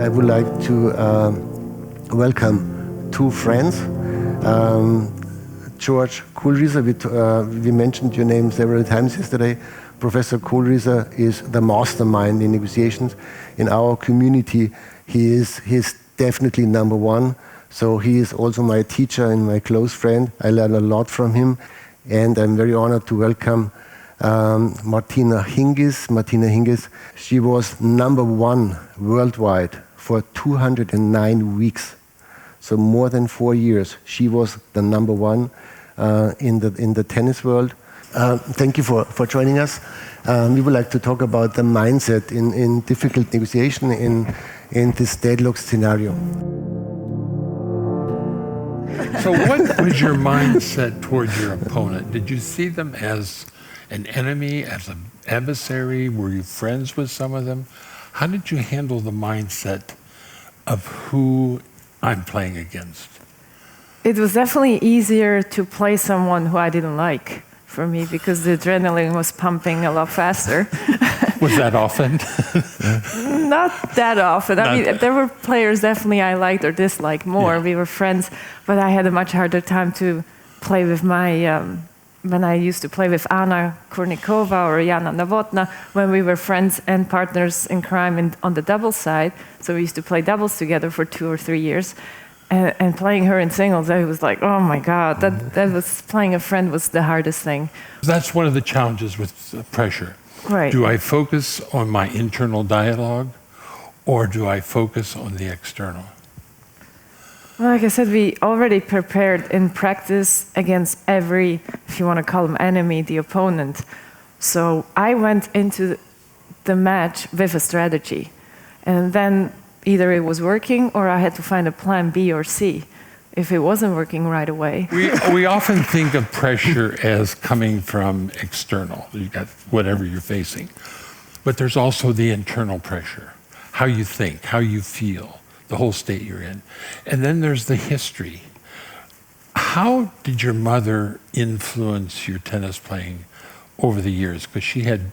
I would like to welcome two friends. George Kohlrieser, we mentioned your name several times yesterday. Professor Kohlrieser is the mastermind in negotiations. In our community, he's definitely number one. So he is also my teacher and my close friend. I learn a lot from him. And I'm very honored to welcome Martina Hingis. Martina Hingis, she was number one worldwide for 209 weeks. So more than 4 years, she was the number one in the tennis world. Thank you for joining us. We would like to talk about the mindset in difficult negotiation in this deadlock scenario. So what was your mindset towards your opponent? Did you see them as an enemy, as an adversary? Were you friends with some of them? How did you handle the mindset of who I'm playing against? It was definitely easier to play someone who I didn't like for me because the adrenaline was pumping a lot faster. Was that often? Not that often. I mean, there were players definitely I liked or disliked more. Yeah. We were friends, but I had a much harder time to play with my, when I used to play with Anna Kurnikova or Jana Novotná, when we were friends and partners in crime on the doubles side. So we used to play doubles together for 2 or 3 years. And playing her in singles, I was like, oh my God, that was playing a friend was the hardest thing. That's one of the challenges with pressure. Right. Do I focus on my internal dialogue or do I focus on the external? Well, like I said, we already prepared in practice against every, if you want to call him enemy, the opponent. So I went into the match with a strategy. And then either it was working or I had to find a plan B or C if it wasn't working right away. We often think of pressure as coming from external. You got whatever you're facing. But there's also the internal pressure, how you think, how you feel, the whole state you're in. And then there's the history. How did your mother influence your tennis playing over the years? Because she had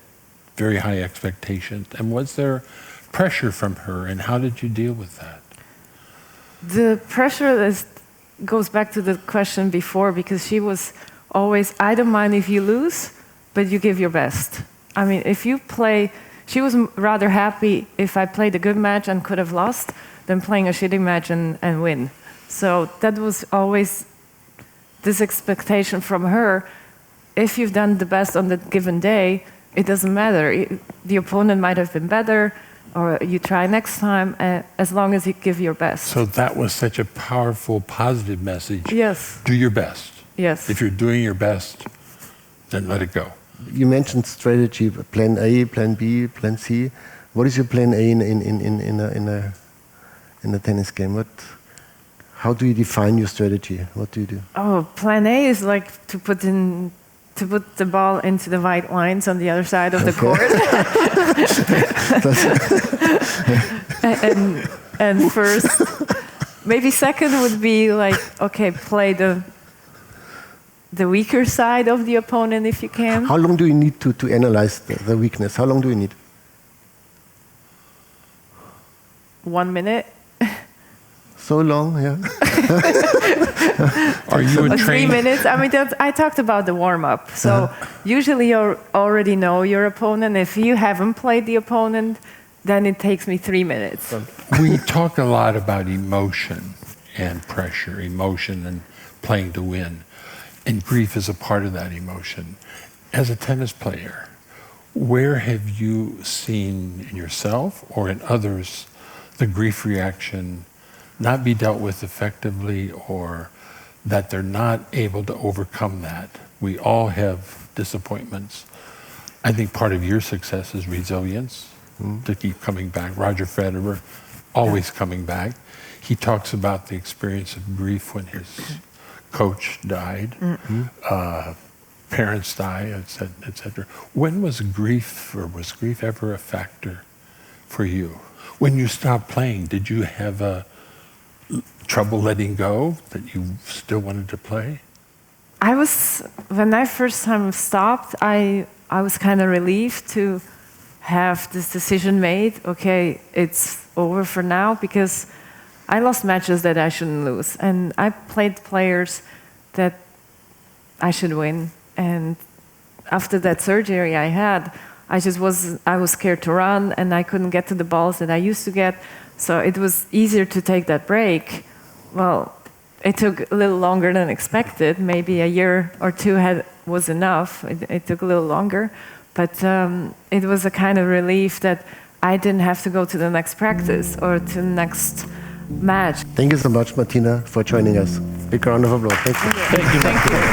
very high expectations. And was there pressure from her, and how did you deal with that? The pressure goes back to the question before, because she was always, I don't mind if you lose, but you give your best. I mean, if you play, she was rather happy if I played a good match and could have lost than playing a shitty match and win. So that was always this expectation from her. If you've done the best on the given day, it doesn't matter. The opponent might have been better, or you try next time, as long as you give your best. So that was such a powerful, positive message. Yes. Do your best. Yes. If you're doing your best, then let it go. You mentioned strategy, plan A, plan B, plan C. What is your plan A in a tennis game? How do you define your strategy? What do you do? Oh, plan A is like to put the ball into the white lines on the other side of the court. and first, maybe second would be like, okay, play the weaker side of the opponent if you can. How long do you need to analyze the weakness? How long do you need? 1 minute. So long, yeah. Are you a 3 minutes? I mean, I talked about the warm-up. So usually you already know your opponent. If you haven't played the opponent, then it takes me 3 minutes. We talk a lot about emotion and pressure, emotion and playing to win. And grief is a part of that emotion. As a tennis player, where have you seen in yourself or in others the grief reaction not be dealt with effectively, or that they're not able to overcome that? We all have disappointments. I think part of your success is resilience, to keep coming back. Roger Federer, always coming back. He talks about the experience of grief when his coach died, parents die, etc. When was grief ever a factor for you? When you stopped playing, did you have trouble letting go, that you still wanted to play? When I first time stopped, I was kind of relieved to have this decision made. Okay, it's over for now, because I lost matches that I shouldn't lose, and I played players that I should win. And after that surgery I had, I was scared to run, and I couldn't get to the balls that I used to get. So it was easier to take that break. Well, it took a little longer than expected. Maybe a year or two was enough. It took a little longer, but it was a kind of relief that I didn't have to go to the next practice or to the next match. Thank you so much, Martina, for joining us. Big round of applause. Thank you. Thank you. Thank you.